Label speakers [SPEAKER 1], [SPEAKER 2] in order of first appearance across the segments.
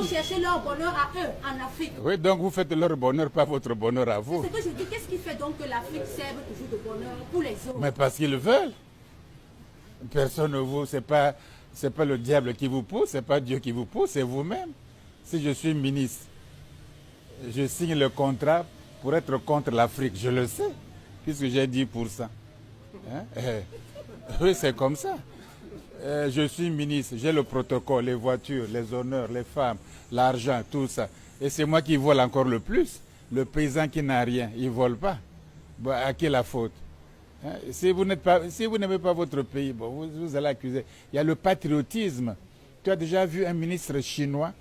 [SPEAKER 1] vont chercher leur bonheur à eux, en Afrique.
[SPEAKER 2] Oui, donc vous faites leur bonheur, pas votre bonheur à vous.
[SPEAKER 1] C'est ce que je dis. Qu'est-ce qui fait donc que l'Afrique serve toujours de bonheur pour les autres?
[SPEAKER 2] Mais parce qu'ils veulent. Personne ne vous... C'est pas le diable qui vous pousse, c'est pas Dieu qui vous pousse, c'est vous-même. Si je suis ministre, je signe le contrat pour être contre l'Afrique, je le sais, puisque j'ai 10%. Hein? Oui, c'est comme ça. Je suis ministre, j'ai le protocole, les voitures, les honneurs, les femmes, l'argent, tout ça. Et c'est moi qui vole encore le plus. Le paysan qui n'a rien, il ne vole pas. Bon, à qui la faute? Hein? Si vous n'aimez pas votre pays, bon, vous allez accuser. Il y a le patriotisme. Tu as déjà vu un ministre chinois,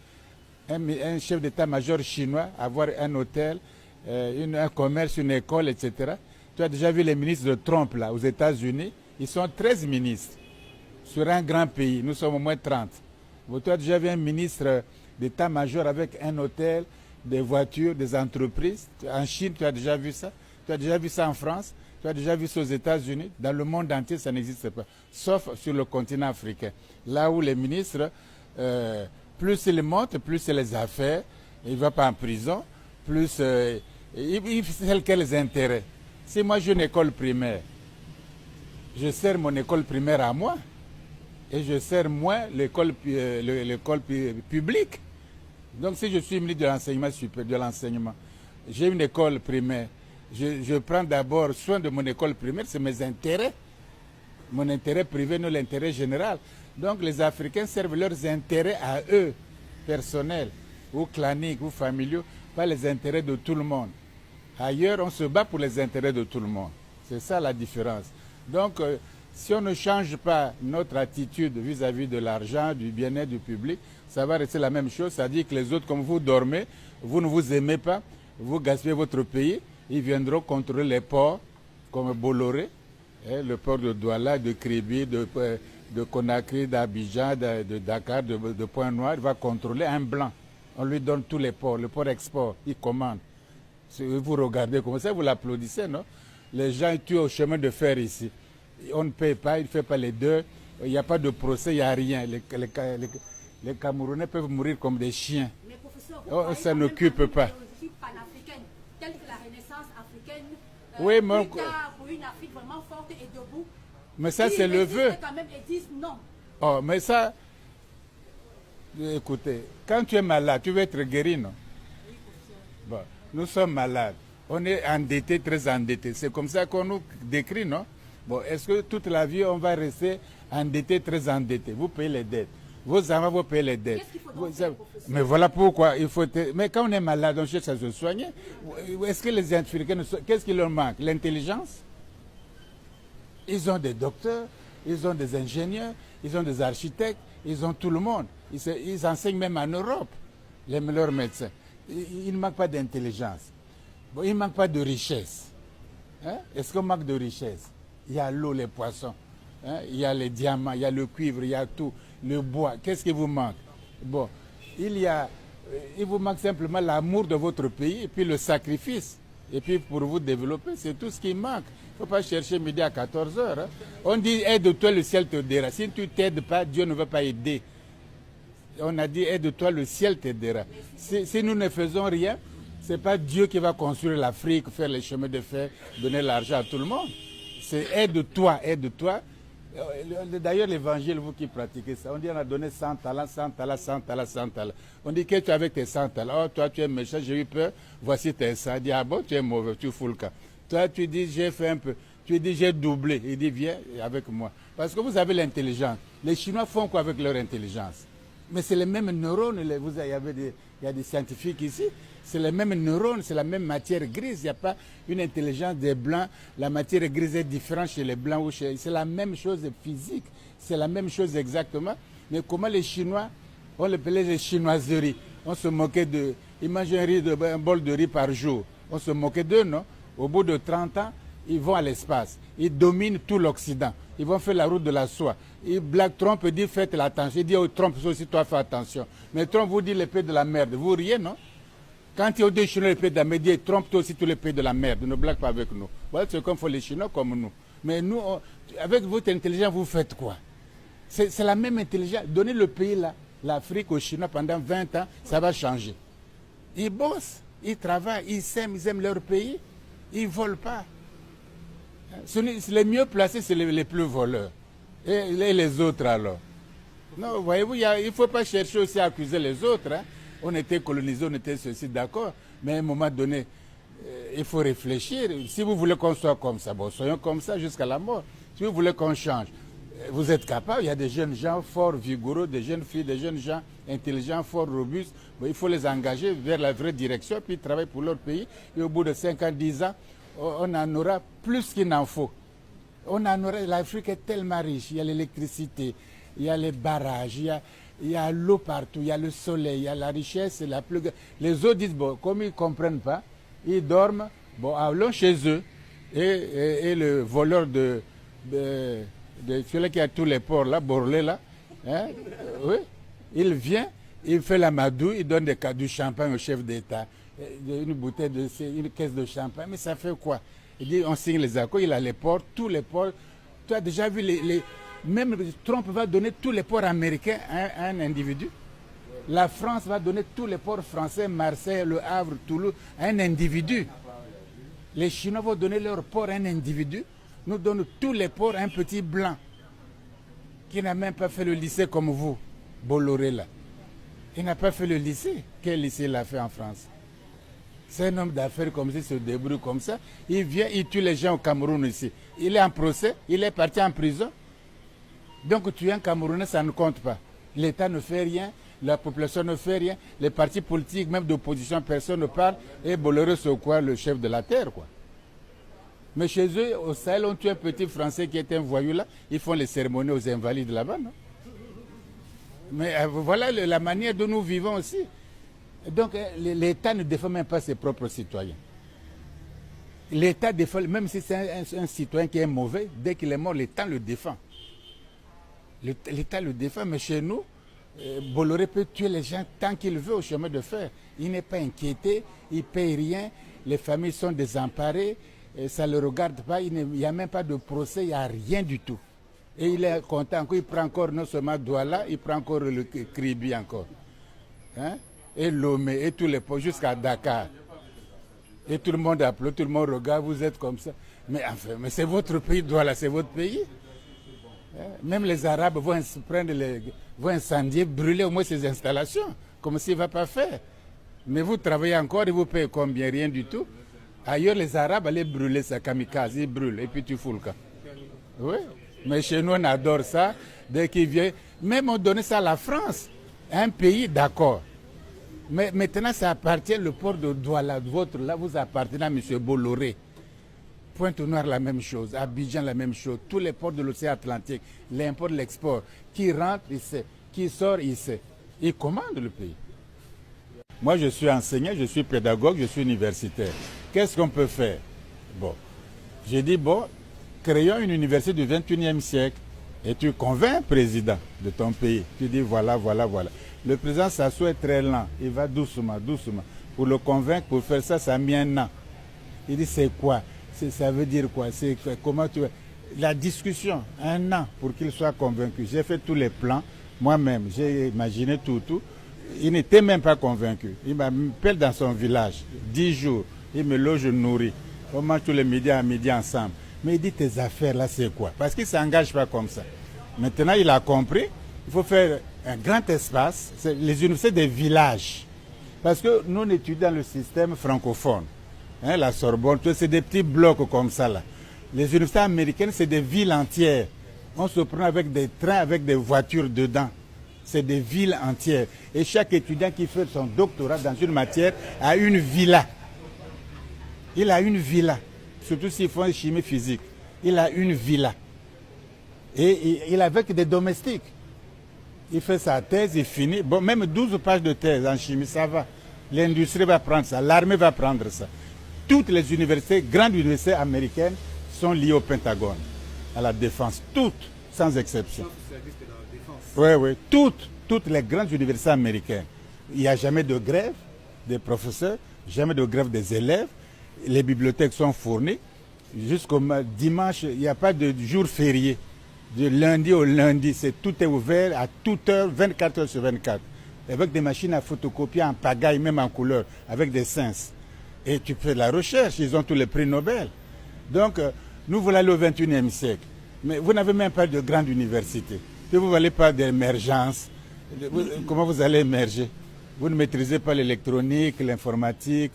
[SPEAKER 2] un chef d'état-major chinois avoir un hôtel, un commerce, une école, etc. Tu as déjà vu les ministres de Trump là, aux États-Unis? Ils sont 13 ministres sur un grand pays. Nous sommes au moins 30. Bon, tu as déjà vu un ministre d'état-major avec un hôtel, des voitures, des entreprises? En Chine, tu as déjà vu ça? Tu as déjà vu ça en France? Tu as déjà vu ça aux États-Unis? Dans le monde entier, ça n'existe pas. Sauf sur le continent africain. Là où les ministres, plus ils montent, plus c'est les affaires. Il ne va pas en prison. Plus c'est quels intérêts? Si moi j'ai une école primaire, je sers mon école primaire à moi. Et je sers moins l'école publique. Donc si je suis ministre de l'enseignement supérieur, de l'enseignement, j'ai une école primaire, je prends d'abord soin de mon école primaire, c'est mes intérêts. Mon intérêt privé, non l'intérêt général. Donc les Africains servent leurs intérêts à eux, personnels, ou claniques, ou familiaux, pas les intérêts de tout le monde. Ailleurs, on se bat pour les intérêts de tout le monde. C'est ça la différence. Donc, si on ne change pas notre attitude vis-à-vis de l'argent, du bien-être du public, ça va rester la même chose. C'est-à-dire que les autres, comme vous dormez, vous ne vous aimez pas, vous gaspillez votre pays, ils viendront contrôler les ports comme Bolloré, le port de Douala, de Kribi, de Conakry, d'Abidjan, de Dakar, de Pointe-Noire. Il va contrôler un blanc. On lui donne tous les ports, le port export, il commande. Si vous regardez comme ça, vous l'applaudissez, non? Les gens tuent au chemin de fer ici. On ne paye pas, il ne fait pas les deux. Il n'y a pas de procès, il n'y a rien. Les Camerounais peuvent mourir comme des chiens.
[SPEAKER 1] Mais professeur,
[SPEAKER 2] ça n'occupe pas.
[SPEAKER 1] Panafricaine, telle que la Renaissance africaine,
[SPEAKER 2] oui, mais
[SPEAKER 1] pour une Afrique vraiment forte et debout.
[SPEAKER 2] Mais ça, c'est le vœu.
[SPEAKER 1] Quand même, ils disent non.
[SPEAKER 2] Oh, mais ça, écoutez, quand tu es malade, tu veux être guéri, non? Bon, nous sommes malades. On est endettés, très endettés. C'est comme ça qu'on nous décrit, non? Bon, est-ce que toute la vie, on va rester endettés, très endettés? Vous payez les dettes. Vos enfants, vous payez les dettes.
[SPEAKER 1] Qu'est-ce qu'il faut donc faire, professeur?
[SPEAKER 2] Mais voilà pourquoi il faut... Mais quand on est malade, on cherche à se soigner. Est-ce que les Africains... Qu'est-ce qui leur manque? L'intelligence? Ils ont des docteurs, ils ont des ingénieurs, ils ont des architectes, ils ont tout le monde. Ils enseignent même en Europe, les meilleurs médecins. Il ne manque pas d'intelligence. Bon, il ne manque pas de richesse. Hein? Est-ce qu'on manque de richesse? Il y a l'eau, les poissons, hein? Il y a les diamants, il y a le cuivre, il y a tout, le bois. Qu'est-ce qui vous manque? Bon, il vous manque simplement l'amour de votre pays et puis le sacrifice. Et puis pour vous développer, c'est tout ce qui manque. Il ne faut pas chercher midi à 14 heures. Hein? On dit aide-toi, le ciel t'aidera. Si tu ne t'aides pas, Dieu ne va pas aider. On a dit aide-toi, le ciel t'aidera. Si nous ne faisons rien, ce n'est pas Dieu qui va construire l'Afrique, faire les chemins de fer, donner l'argent à tout le monde. C'est aide-toi, aide-toi. D'ailleurs, l'évangile, vous qui pratiquez ça, on dit on a donné 100 talents, 100 talents, 100 talents, 100 talents. On dit que tu es avec tes 100 talents. Oh, toi, tu es méchant, j'ai eu peur. Voici tes 100. Il dit, ah bon, tu es mauvais, tu fous le cas. Toi, tu dis, j'ai fait un peu. Tu dis, j'ai doublé. Il dit, viens avec moi. Parce que vous avez l'intelligence. Les Chinois font quoi avec leur intelligence? Mais c'est les mêmes neurones. Il y a des scientifiques ici. C'est les mêmes neurones, c'est la même matière grise. Il n'y a pas une intelligence des Blancs. La matière grise est différente chez les Blancs ou chez... C'est la même chose physique. C'est la même chose exactement. Mais comment les Chinois, on les appelait les chinoiseries. On se moquait d'eux. Ils mangeaient un bol de riz par jour. On se moquait d'eux, non? Au bout de 30 ans, ils vont à l'espace. Ils dominent tout l'Occident. Ils vont faire la route de la soie. Black Trump dit faites attention. Il dit oh, Trump, aussi toi fais attention. Mais Trump vous dit les pays de la merde. Vous riez, non? Quand il y a des Chinois les pays de la merde, il dit Trump toi aussi tous les pays de la merde. Ne blague pas avec nous. Voilà, c'est comme font les Chinois comme nous. Mais nous, avec votre intelligence, vous faites quoi? C'est la même intelligence. Donnez le pays là. l'Afrique aux Chinois pendant 20 ans, ça va changer. Ils bossent, ils travaillent, ils aiment leur pays, ils ne volent pas. Les mieux placés, c'est les plus voleurs. Et les autres alors. Non, voyez-vous, il ne faut pas chercher aussi à accuser les autres. Hein. On était colonisés, on était ceci, d'accord. Mais à un moment donné, il faut réfléchir. Si vous voulez qu'on soit comme ça, bon, soyons comme ça jusqu'à la mort. Si vous voulez qu'on change, vous êtes capable. Il y a des jeunes gens forts, vigoureux, des jeunes filles, des jeunes gens intelligents, forts, robustes. Bon, il faut les engager vers la vraie direction, puis travailler pour leur pays. Et au bout de 5 ans, 10 ans, on en aura plus qu'il n'en faut. L'Afrique est tellement riche. Il y a l'électricité, il y a les barrages, il y a l'eau partout, il y a le soleil, il y a la richesse. Les autres disent, bon, comme ils ne comprennent pas, ils dorment, bon, allons chez eux. Et le voleur de celui qui a tous les ports là, Borlé là, hein, oui, il vient, il fait la madouille, il donne du champagne au chef d'État, une bouteille une caisse de champagne, mais ça fait quoi? Il dit on signe les accords, il a les ports, tous les ports. Tu as déjà vu même Trump va donner tous les ports américains à un individu. La France va donner tous les ports français, Marseille, Le Havre, Toulouse, à un individu. Les Chinois vont donner leurs ports à un individu. Nous donnons tous les ports à un petit blanc qui n'a même pas fait le lycée comme vous, Bolloré là. Il n'a pas fait le lycée. Quel lycée il a fait en France? C'est un homme d'affaires comme ça, il se débrouille comme ça. Il vient, il tue les gens au Cameroun ici. Il est en procès, il est parti en prison. Donc tuer un Camerounais, ça ne compte pas. L'État ne fait rien, la population ne fait rien, les partis politiques, même d'opposition, personne ne parle. Et Bolloré, c'est quoi, le chef de la terre, quoi. Mais chez eux, au Sahel, on tue un petit Français qui est un voyou là. Ils font les cérémonies aux invalides là-bas, non? Mais voilà la manière dont nous vivons aussi. Donc l'État ne défend même pas ses propres citoyens. L'État défend, même si c'est un citoyen qui est mauvais, dès qu'il est mort, l'État le défend. L'État le défend, mais chez nous, Bolloré peut tuer les gens tant qu'il veut au chemin de fer. Il n'est pas inquiété, il ne paye rien, les familles sont désemparées, ça ne le regarde pas, il n'y a même pas de procès, il n'y a rien du tout. Et il est content, il prend encore non seulement Douala, il prend encore le Kribi encore. Hein? Et Lomé, et tous les points, jusqu'à Dakar. Et tout le monde applaudit, tout le monde regarde, vous êtes comme ça. Mais enfin, mais c'est votre pays, Douala, c'est votre pays. Hein? Même les Arabes vont incendier, brûler au moins ces installations, comme s'il ne va pas faire. Mais vous travaillez encore et vous payez combien? Rien du tout. Ailleurs, les Arabes allaient brûler ça, kamikaze, ils brûlent, et puis tu fous le camp. Oui, mais chez nous, on adore ça. Dès qu'ils viennent, même on donnait ça à la France, un pays, d'accord. Mais maintenant, ça appartient, le port de Douala, votre, là, vous appartenez à M. Bolloré. Pointe-Noire, la même chose. Abidjan, la même chose. Tous les ports de l'océan Atlantique, l'import, l'export. Qui rentre, il sait. Qui sort, il sait. Il commande le pays. Moi, je suis enseignant, je suis pédagogue, je suis universitaire. Qu'est-ce qu'on peut faire? Bon, j'ai dit, bon, créons une université du 21e siècle. Et tu convaincs un président de ton pays. Tu dis, voilà, voilà, voilà. Le président s'assoit très lent. Il va doucement, doucement. Pour le convaincre, pour faire ça, ça a mis un an. Il dit, c'est quoi? Ça veut dire quoi? C'est comment tu... La discussion, un an pour qu'il soit convaincu. J'ai fait tous les plans, moi-même. J'ai imaginé tout. Il n'était même pas convaincu. Il m'appelle dans son village, 10 jours. Il me loge, je nourris. On mange tous les midis à midi ensemble. Mais il dit, tes affaires là, c'est quoi? Parce qu'il ne s'engage pas comme ça. Maintenant, il a compris. Il faut faire un grand espace. C'est les universités des villages. Parce que nous, on étudie dans le système francophone. Hein, la Sorbonne, c'est des petits blocs comme ça là. Les universités américaines, c'est des villes entières. On se prend avec des trains, avec des voitures dedans. C'est des villes entières. Et chaque étudiant qui fait son doctorat dans une matière a une villa. Il a une villa. Surtout s'ils font chimie physique. Il a une villa. Et il est avec des domestiques. Il fait sa thèse, il finit. Bon, même 12 pages de thèse en chimie, ça va. L'industrie va prendre ça, l'armée va prendre ça. Toutes les universités, grandes universités américaines, sont liées au Pentagone, à la défense. Toutes, sans exception. Oui, toutes les grandes universités américaines. Il n'y a jamais de grève des professeurs, jamais de grève des élèves. Les bibliothèques sont fournies. Jusqu'au dimanche, il n'y a pas de jour férié. Du lundi au lundi, tout est ouvert à toute heure, 24 heures sur 24. Avec des machines à photocopier en pagaille, même en couleur, avec des sens. Et tu fais de la recherche, ils ont tous les prix Nobel. Donc, nous voilà au 21e siècle. Mais vous n'avez même pas de grande université. Si vous n'allez pas d'émergence, comment vous allez émerger? Vous ne maîtrisez pas l'électronique, l'informatique,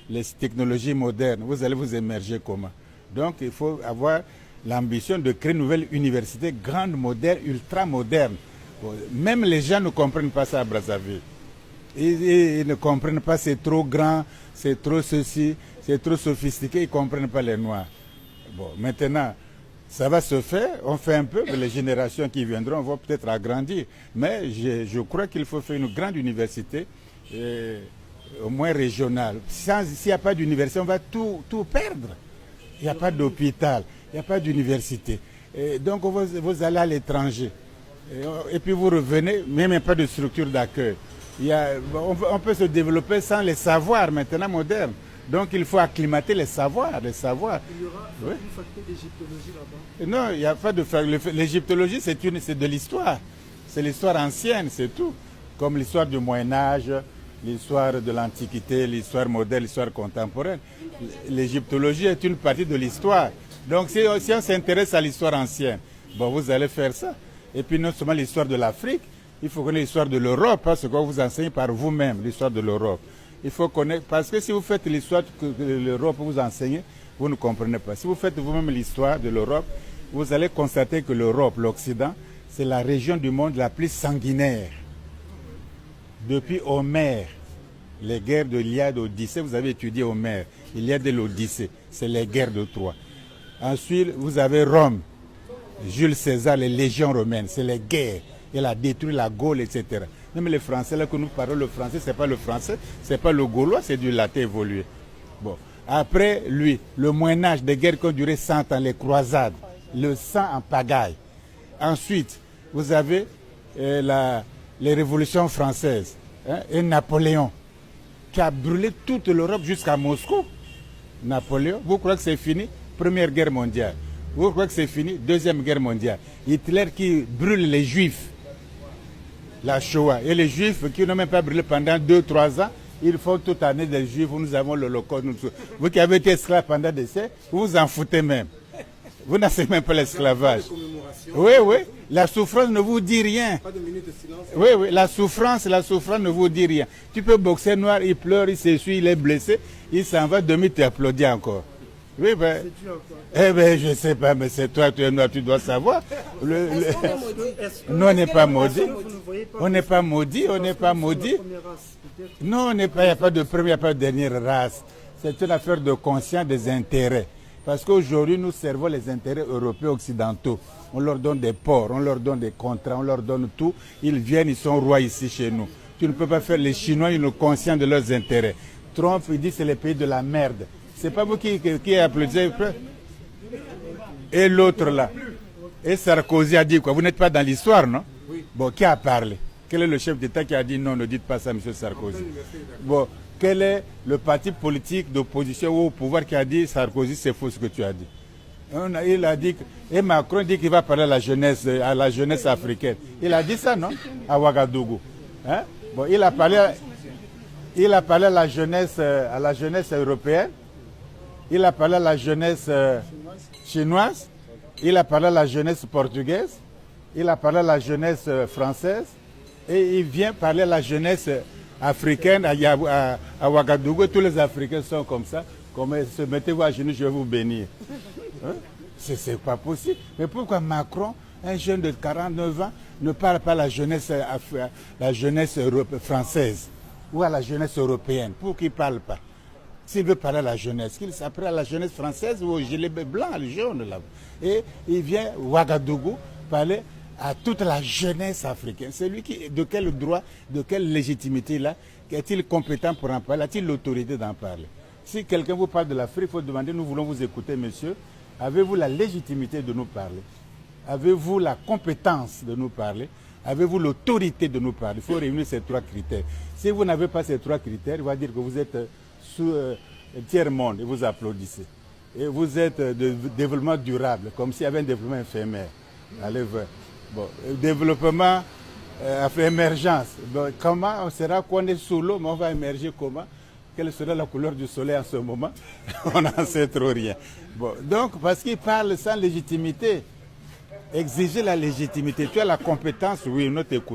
[SPEAKER 2] les technologies modernes. Vous allez vous émerger comment? Donc, il faut avoir l'ambition de créer une nouvelle université grande, moderne, ultra moderne. Bon, même les gens ne comprennent pas ça à Brazzaville. Ils ne comprennent pas, c'est trop grand, c'est trop ceci, c'est trop sophistiqué, ils ne comprennent pas les Noirs. Bon, maintenant, ça va se faire, on fait un peu, mais les générations qui viendront vont peut-être agrandir. Mais je crois qu'il faut faire une grande université, au moins régionale. S'il n'y a pas d'université, on va tout perdre. Il n'y a pas d'hôpital, il n'y a pas d'université. Donc vous allez à l'étranger. Et puis vous revenez, même il n'y a pas de structure d'accueil. On peut se développer sans les savoirs maintenant modernes. Donc il faut acclimater les savoirs. Il y aura
[SPEAKER 3] une faculté d'égyptologie là-bas?
[SPEAKER 2] Non, il n'y a pas de faculté. L'égyptologie, c'est de l'histoire. C'est l'histoire ancienne, c'est tout. Comme l'histoire du Moyen-Âge, l'histoire de l'Antiquité, l'histoire moderne, l'histoire contemporaine. L'égyptologie est une partie de l'histoire. Donc si on s'intéresse à l'histoire ancienne, bon, vous allez faire ça. Et puis non seulement l'histoire de l'Afrique, il faut connaître l'histoire de l'Europe, parce que vous enseignez par vous-même l'histoire de l'Europe. Il faut connaître, parce que si vous faites l'histoire que l'Europe vous enseigne, vous ne comprenez pas. Si vous faites vous-même l'histoire de l'Europe, vous allez constater que l'Europe, l'Occident, c'est la région du monde la plus sanguinaire. Depuis Homère, les guerres de l'Iliade et l'Odyssée, vous avez étudié Homère, l'Iliade et l'Odyssée, c'est les guerres de Troie. Ensuite, vous avez Rome, Jules César, les légions romaines, c'est les guerres. Il a détruit la Gaule, etc. Même les Français, là que nous parlons, le français, ce n'est pas le français, ce n'est pas le gaulois, c'est du latin évolué. Bon. Après lui, le Moyen-Âge, des guerres qui ont duré 100 ans, les croisades, le sang en pagaille. Ensuite, vous avez les révolutions françaises, et Napoléon, qui a brûlé toute l'Europe jusqu'à Moscou. Napoléon, vous croyez que c'est fini? Première guerre mondiale. Vous croyez que c'est fini? Deuxième guerre mondiale. Hitler qui brûle les Juifs. La Shoah. Et les Juifs qui n'ont même pas brûlé pendant 2-3 ans, ils font toute année des Juifs, nous avons l'Holocauste. Vous qui avez été esclave pendant des siècles, vous vous en foutez même. Vous n'avez même pas l'esclavage. Oui, oui. La souffrance ne vous dit rien.
[SPEAKER 3] Pas de minute de silence.
[SPEAKER 2] Oui, oui. La souffrance ne vous dit rien. Tu peux boxer noir, il pleure, il s'essuie, il est blessé, il s'en va, demi t'applaudit encore. Oui, ben. Eh ben, je ne sais pas, mais c'est toi, tu es noir, tu dois savoir. Non, on n'est pas maudit. On n'est pas maudit, on n'est pas maudit. Non, il n'y a pas de première, il n'y a pas de dernière race. C'est une affaire de conscience des intérêts. Parce qu'aujourd'hui, nous servons les intérêts européens occidentaux. On leur donne des ports, on leur donne des contrats, on leur donne tout. Ils viennent, ils sont rois ici chez nous. Tu ne peux pas faire les Chinois, ils sont conscients de leurs intérêts. Trump, il dit que c'est le pays de la merde. C'est pas vous qui applaudissez. Et l'autre là. Et Sarkozy a dit quoi? Vous n'êtes pas dans l'histoire, non? Oui. Bon, qui a parlé? Quel est le chef d'État qui a dit non, ne dites pas ça, M. Sarkozy? Bon, quel est le parti politique d'opposition ou au pouvoir qui a dit Sarkozy, c'est faux ce que tu as dit? Il a dit, et Macron dit qu'il va parler à la jeunesse africaine. Il a dit ça, non? À Ouagadougou. Hein? Bon, il a parlé à la jeunesse européenne. Il a parlé à la jeunesse chinoise. Il a parlé à la jeunesse portugaise. Il a parlé à la jeunesse française. Et il vient parler à la jeunesse africaine à Ouagadougou. Tous les Africains sont comme ça. Mettez-vous à genoux, je vais vous bénir. Hein? C'est pas possible. Mais pourquoi Macron, un jeune de 49 ans, ne parle pas à la jeunesse française ou à la jeunesse européenne? Pourquoi il ne parle pas? S'il veut parler à la jeunesse, qu'il s'apprête à la jeunesse française ou au gilet blanc, le jaune là. Et il vient Ouagadougou parler à toute la jeunesse africaine. C'est lui qui, de quel droit, de quelle légitimité là, est-il compétent pour en parler? A-t-il l'autorité d'en parler? Si quelqu'un vous parle de l'Afrique, il faut demander, nous voulons vous écouter, monsieur. Avez-vous la légitimité de nous parler? Avez-vous la compétence de nous parler? Avez-vous l'autorité de nous parler? Il faut réunir ces 3 critères. Si vous n'avez pas ces 3 critères, il va dire que vous êtes sous tiers-monde et vous applaudissez. Et vous êtes de développement durable, comme s'il y avait un développement éphémère. Allez voir. Bon, développement, après émergence. Bon, comment on sera qu'on est sous l'eau, mais on va émerger comment? Quelle sera la couleur du soleil en ce moment? On n'en sait trop rien. Bon, donc, parce qu'il parle sans légitimité. Exiger la légitimité. Tu as la compétence, oui, nous t'écoutons.